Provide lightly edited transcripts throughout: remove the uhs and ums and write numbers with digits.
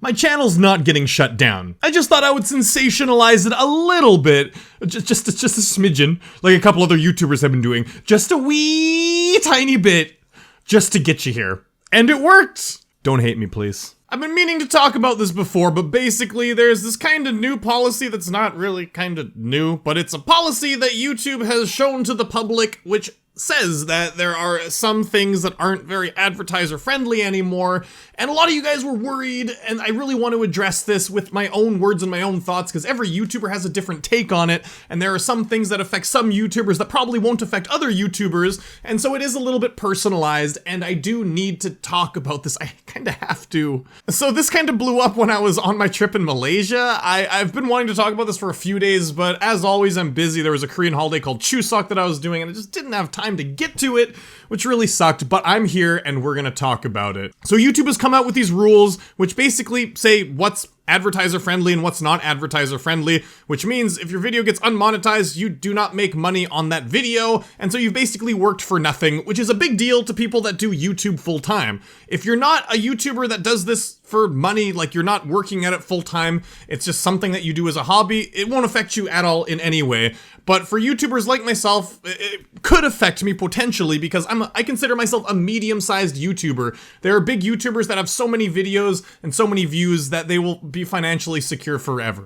My channel's not getting shut down. I just thought I would sensationalize it a little bit, just a smidgen, like a couple other YouTubers have been doing, just a wee tiny bit, just to get you here. And it worked! Don't hate me, please. I've been meaning to talk about this before, but basically there's this kind of new policy that's not really kind of new, but it's a policy that YouTube has shown to the public, which says that there are some things that aren't very advertiser friendly anymore, and a lot of you guys were worried, and I really want to address this with my own words and my own thoughts, because every YouTuber has a different take on it, and there are some things that affect some YouTubers that probably won't affect other YouTubers, and so it is a little bit personalized, and I do need to talk about this. I kind of have to. So this kind of blew up when I was on my trip in Malaysia. I've been wanting to talk about this for a few days, but as always, I'm busy. There was a Korean holiday called Chuseok that I was doing, and I just didn't have time to get to it, which really sucked, but I'm here and we're gonna talk about it. So YouTube has come out with these rules, which basically say what's advertiser friendly and what's not advertiser friendly, which means if your video gets unmonetized, you do not make money on that video, and so you've basically worked for nothing, which is a big deal to people that do YouTube full time. If you're not a YouTuber that does this for money, like you're not working at it full time, it's just something that you do as a hobby, it won't affect you at all in any way. But for YouTubers like myself, it could affect me potentially because I consider myself a medium-sized YouTuber. There are big YouTubers that have so many videos and so many views that they will be financially secure forever,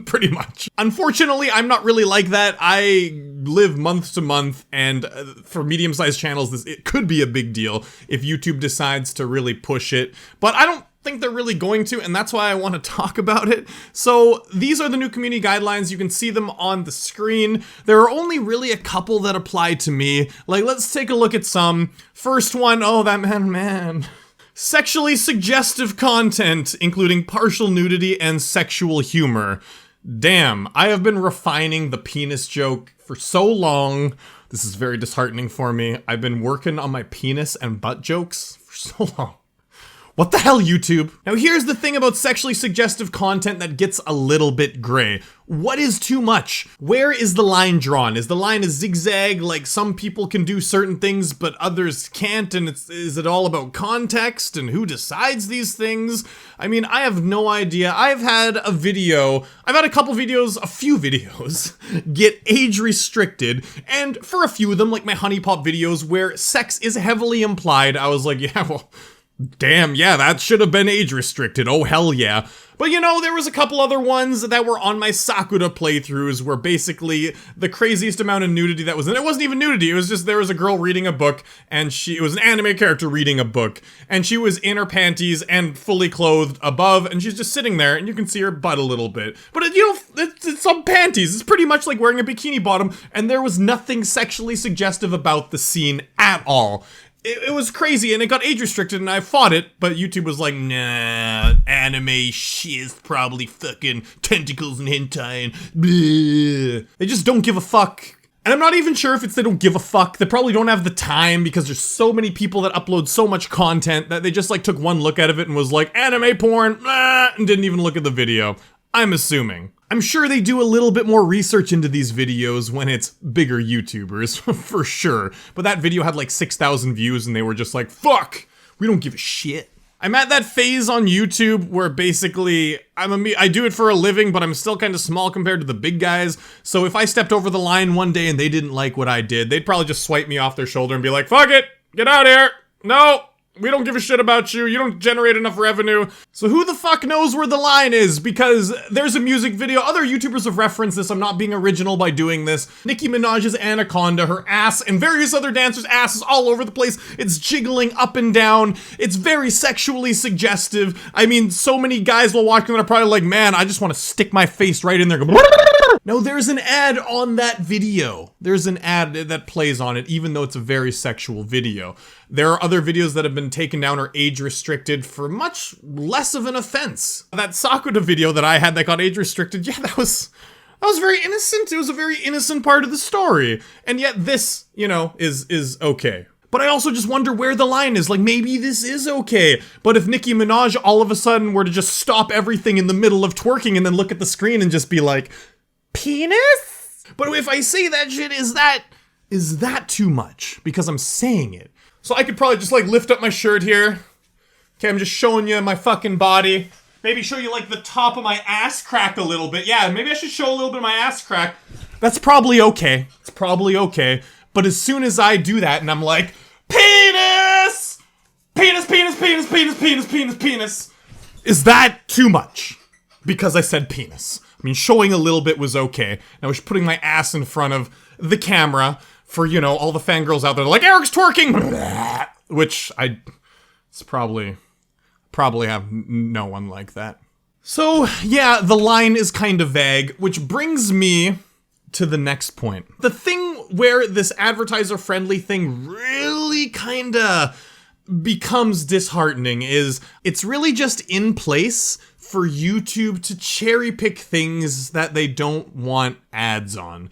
pretty much. Unfortunately, I'm not really like that. I live month to month, and for medium-sized channels, it could be a big deal if YouTube decides to really push it. But I don't think they're really going to, and that's why I want to talk about it. So these are the new community guidelines. You can see them on the screen. There are only really a couple that apply to me. Like, let's take a look at some. First one, oh, that man. Sexually suggestive content, including partial nudity and sexual humor. Damn, I have been refining the penis joke for so long. This is very disheartening for me. I've been working on my penis and butt jokes for so long. What the hell, YouTube? Now here's the thing about sexually suggestive content that gets a little bit gray. What is too much? Where is the line drawn? Is the line a zigzag, like some people can do certain things but others can't, and is it all about context and who decides these things? I mean, I have no idea. I've had a couple videos, a few videos, get age restricted, and for a few of them, like my Honey Pop videos where sex is heavily implied, I was like, yeah, well, damn, yeah, that should have been age restricted. Oh, hell yeah. But you know, there was a couple other ones that were on my Sakura playthroughs where basically the craziest amount of nudity that was in it wasn't even nudity. It was just there was a girl reading a book, and it was an anime character reading a book, and she was in her panties and fully clothed above, and she's just sitting there, and you can see her butt a little bit. But you know, it's some panties. It's pretty much like wearing a bikini bottom, and there was nothing sexually suggestive about the scene at all. It was crazy, and it got age restricted, and I fought it, but YouTube was like, nah, anime shiz, probably fucking tentacles and hentai and bleh. They just don't give a fuck. And I'm not even sure if it's they don't give a fuck. They probably don't have the time because there's so many people that upload so much content that they just like took one look at it and was like, anime porn, blah, and didn't even look at the video. I'm assuming. I'm sure they do a little bit more research into these videos when it's bigger YouTubers, for sure. But that video had like 6,000 views and they were just like, fuck, we don't give a shit. I'm at that phase on YouTube where basically I do it for a living, but I'm still kind of small compared to the big guys. So if I stepped over the line one day and they didn't like what I did, they'd probably just swipe me off their shoulder and be like, fuck it, get out of here. No. We don't give a shit about you. You don't generate enough revenue. So who the fuck knows where the line is? Because there's a music video. Other YouTubers have referenced this. I'm not being original by doing this. Nicki Minaj's Anaconda, her ass, and various other dancers' asses all over the place. It's jiggling up and down. It's very sexually suggestive. I mean, so many guys will watch them and are probably like, man, I just want to stick my face right in there. No, there's an ad on that video. There's an ad that plays on it, even though it's a very sexual video. There are other videos that have been taken down or age restricted for much less of an offense. That Sakura video that I had that got age restricted, yeah, that was very innocent. It was a very innocent part of the story. And yet this, you know, is okay. But I also just wonder where the line is. Like, maybe this is okay. But if Nicki Minaj all of a sudden were to just stop everything in the middle of twerking and then look at the screen and just be like, penis? But if I say that shit, is that too much? Because I'm saying it. So I could probably just like lift up my shirt here. Okay, I'm just showing you my fucking body. Maybe show you like the top of my ass crack a little bit. Yeah, maybe I should show a little bit of my ass crack. That's probably okay. It's probably okay. But as soon as I do that and I'm like, penis! Penis, penis, penis, penis, penis, penis, penis. Is that too much? Because I said penis. I mean, showing a little bit was okay. And I was putting my ass in front of the camera for, you know, all the fangirls out there like, Eric's twerking! Which it's probably have no one like that. So, yeah, the line is kind of vague, which brings me to the next point. The thing where this advertiser-friendly thing really kinda becomes disheartening is it's really just in place for YouTube to cherry pick things that they don't want ads on.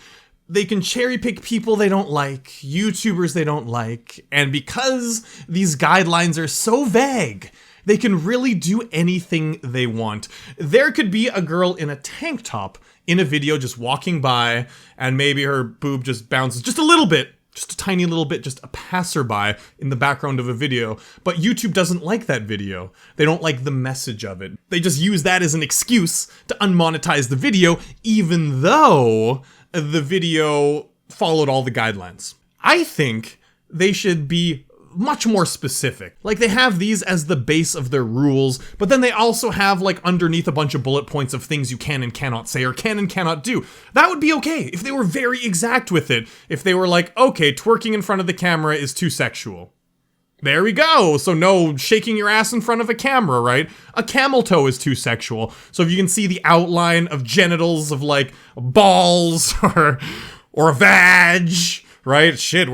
They can cherry pick people they don't like, YouTubers they don't like, and because these guidelines are so vague, they can really do anything they want. There could be a girl in a tank top in a video just walking by, and maybe her boob just bounces just a little bit, just a tiny little bit, just a passerby in the background of a video. But YouTube doesn't like that video. They don't like the message of it. They just use that as an excuse to unmonetize the video, even though the video followed all the guidelines. I think they should be much more specific. Like, they have these as the base of their rules, but then they also have, like, underneath a bunch of bullet points of things you can and cannot say or can and cannot do. That would be okay if they were very exact with it. If they were like, okay, twerking in front of the camera is too sexual. There we go. So no shaking your ass in front of a camera, right? A camel toe is too sexual. So if you can see the outline of genitals of, like, balls or a vag, right? Shit,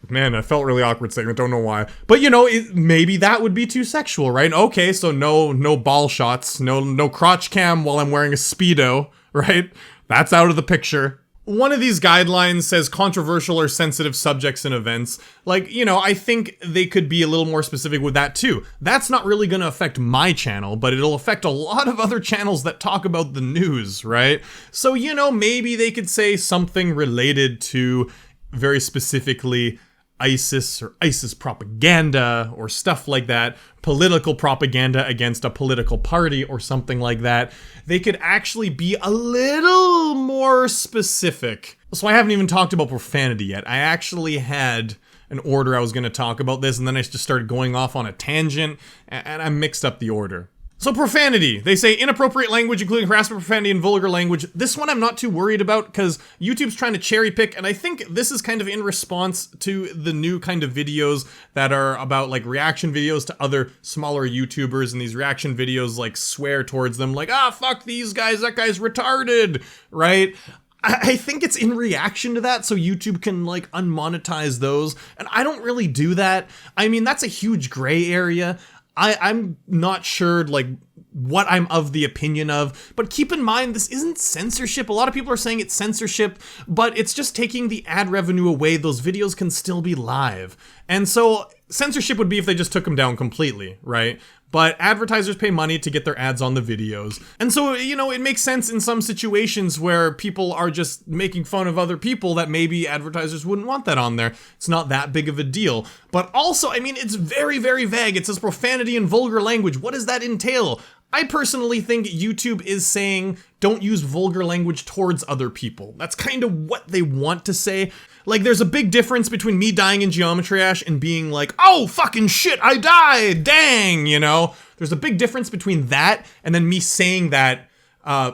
man, I felt really awkward saying it, don't know why. But, you know, maybe that would be too sexual, right? Okay, so no ball shots, no crotch cam while I'm wearing a Speedo, right? That's out of the picture. One of these guidelines says controversial or sensitive subjects and events. Like, you know, I think they could be a little more specific with that too. That's not really going to affect my channel, but it'll affect a lot of other channels that talk about the news, right? So, you know, maybe they could say something related to very specifically ISIS or ISIS propaganda or stuff like that, political propaganda against a political party or something like that. They could actually be a little more specific. So I haven't even talked about profanity yet. I actually had an order I was going to talk about this, and then I just started going off on a tangent, and I mixed up the order. So profanity, they say inappropriate language, including harassment, profanity, and vulgar language. This one I'm not too worried about because YouTube's trying to cherry pick, and I think this is kind of in response to the new kind of videos that are about like reaction videos to other smaller YouTubers, and these reaction videos like swear towards them like, fuck these guys, that guy's retarded, right? I think it's in reaction to that, so YouTube can, like, unmonetize those, and I don't really do that. I mean, that's a huge gray area. I'm not sure, like, what I'm of the opinion of, but keep in mind, this isn't censorship. A lot of people are saying it's censorship, but it's just taking the ad revenue away. Those videos can still be live. And so censorship would be if they just took them down completely, right? But advertisers pay money to get their ads on the videos. And so, you know, it makes sense in some situations where people are just making fun of other people that maybe advertisers wouldn't want that on there. It's not that big of a deal. But also, I mean, it's very, very vague. It says profanity and vulgar language. What does that entail? I personally think YouTube is saying don't use vulgar language towards other people. That's kind of what they want to say. Like, there's a big difference between me dying in Geometry Dash and being like, oh, fucking shit, I died, dang, you know? There's a big difference between that and then me saying that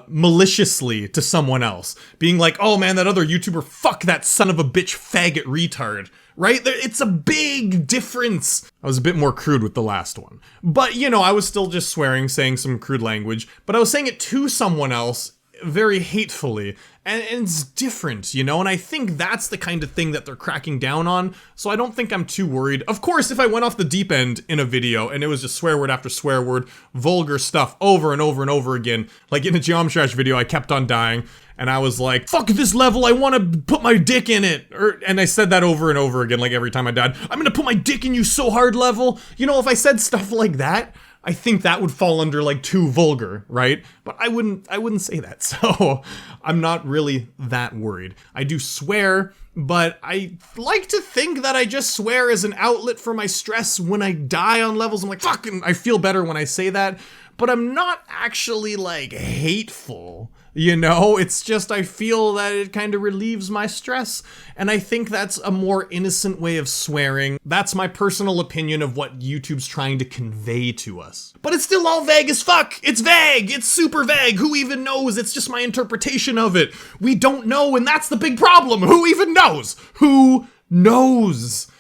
maliciously to someone else. Being like, oh man, that other YouTuber, fuck that son of a bitch faggot retard. Right? It's a big difference. I was a bit more crude with the last one. But, you know, I was still just swearing, saying some crude language, but I was saying it to someone else very hatefully, and it's different, you know, and I think that's the kind of thing that they're cracking down on, so I don't think I'm too worried. Of course, if I went off the deep end in a video and it was just swear word after swear word, vulgar stuff over and over and over again, like in a Geometry Dash video, I kept on dying, and I was like, fuck this level, I want to put my dick in it, and I said that over and over again, like every time I died, I'm gonna put my dick in you so hard level. You know, if I said stuff like that, I think that would fall under like too vulgar, right? But I wouldn't say that, so I'm not really that worried. I do swear, but I like to think that I just swear as an outlet for my stress when I die on levels. I'm like, fuck, and I feel better when I say that. but I'm not actually like hateful. You know, it's just I feel that it kind of relieves my stress, and I think that's a more innocent way of swearing. That's my personal opinion of what YouTube's trying to convey to us. But it's still all vague as fuck. It's vague. It's super vague. Who even knows? It's just my interpretation of it. We don't know, and that's the big problem. Who even knows? Who knows?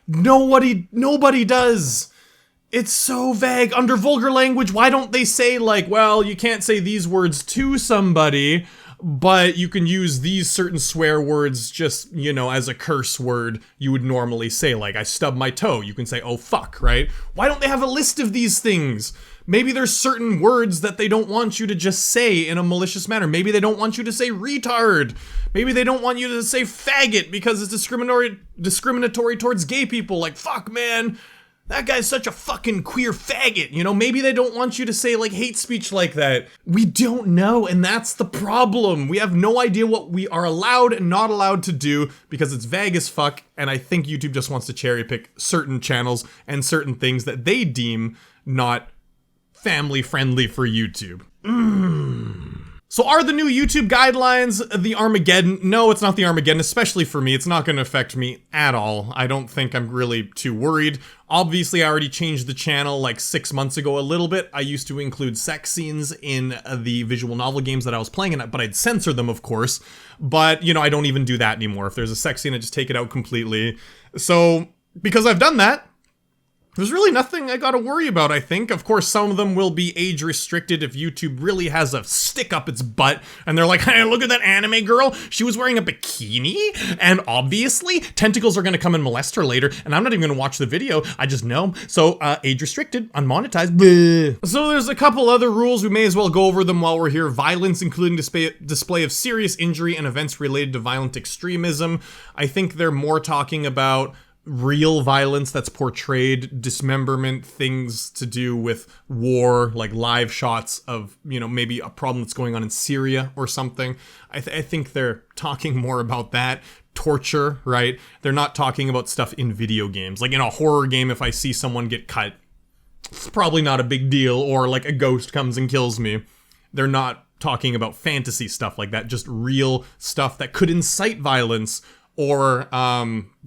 Nobody does. It's so vague. Under vulgar language, why don't they say like, well, you can't say these words to somebody, but you can use these certain swear words just, you know, as a curse word you would normally say, like, I stubbed my toe. You can say, oh, fuck, right? Why don't they have a list of these things? Maybe there's certain words that they don't want you to just say in a malicious manner. Maybe they don't want you to say retard. Maybe they don't want you to say faggot because it's discriminatory towards gay people. Like, fuck, man. That guy's such a fucking queer faggot, you know? Maybe they don't want you to say, like, hate speech like that. We don't know, and that's the problem. We have no idea what we are allowed and not allowed to do because it's vague as fuck, and I think YouTube just wants to cherry pick certain channels and certain things that they deem not family-friendly for YouTube. So are the new YouTube guidelines the Armageddon? No, it's not the Armageddon, especially for me. It's not going to affect me at all. I don't think I'm really too worried. Obviously, I already changed the channel like 6 months ago a little bit. I used to include sex scenes in the visual novel games that I was playing, but I'd censor them, of course. But, you know, I don't even do that anymore. If there's a sex scene, I just take it out completely. So, because I've done that, there's really nothing I gotta worry about, I think. Of course, some of them will be age restricted if YouTube really has a stick up its butt and they're like, hey, look at that anime girl. She was wearing a bikini and obviously tentacles are gonna come and molest her later and I'm not even gonna watch the video. I just know. So, age restricted, unmonetized. Bleh. So there's a couple other rules. We may as well go over them while we're here. Violence, including display of serious injury and events related to violent extremism. I think they're more talking about real violence that's portrayed, dismemberment, things to do with war, like live shots of, you know, maybe a problem that's going on in Syria or something. I think they're talking more about that. Torture, right? They're not talking about stuff in video games. Like in a horror game, if I see someone get cut, it's probably not a big deal, or like a ghost comes and kills me. They're not talking about fantasy stuff like that, just real stuff that could incite violence or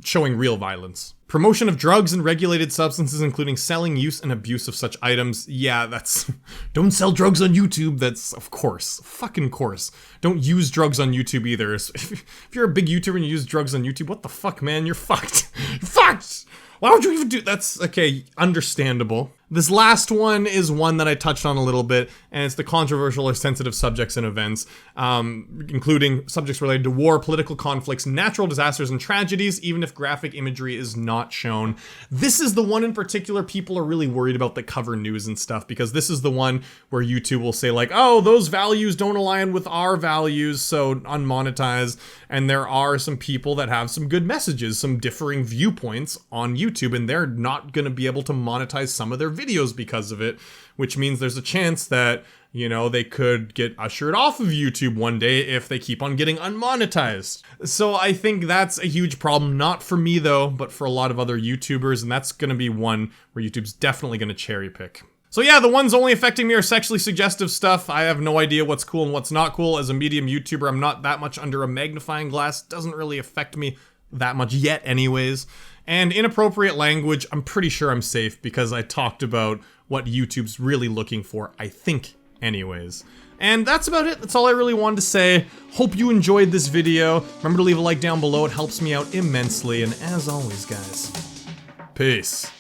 showing real violence. Promotion of drugs and regulated substances, including selling, use, and abuse of such items. Yeah, that's... Don't sell drugs on YouTube. That's, of course. Fucking course. Don't use drugs on YouTube either. If you're a big YouTuber and you use drugs on YouTube, what the fuck, man? You're fucked. You're fucked! Why would you even do... That's, okay, understandable. This last one is one that I touched on a little bit, and it's the controversial or sensitive subjects and events, including subjects related to war, political conflicts, natural disasters, and tragedies, even if graphic imagery is not shown. This is the one in particular people are really worried about that cover news and stuff, because this is the one where YouTube will say like, oh, those values don't align with our values, so unmonetized, and there are some people that have some good messages, some differing viewpoints on YouTube, and they're not going to be able to monetize some of their videos because of it, which means there's a chance that, you know, they could get ushered off of YouTube one day if they keep on getting unmonetized. So I think that's a huge problem, not for me though, but for a lot of other YouTubers, and that's gonna be one where YouTube's definitely gonna cherry pick. So yeah, the ones only affecting me are sexually suggestive stuff. I have no idea what's cool and what's not cool. As a medium YouTuber, I'm not that much under a magnifying glass. It doesn't really affect me that much yet anyways. And inappropriate language, I'm pretty sure I'm safe because I talked about what YouTube's really looking for, I think, anyways. And that's about it. That's all I really wanted to say. Hope you enjoyed this video. Remember to leave a like down below. It helps me out immensely. And as always, guys, peace.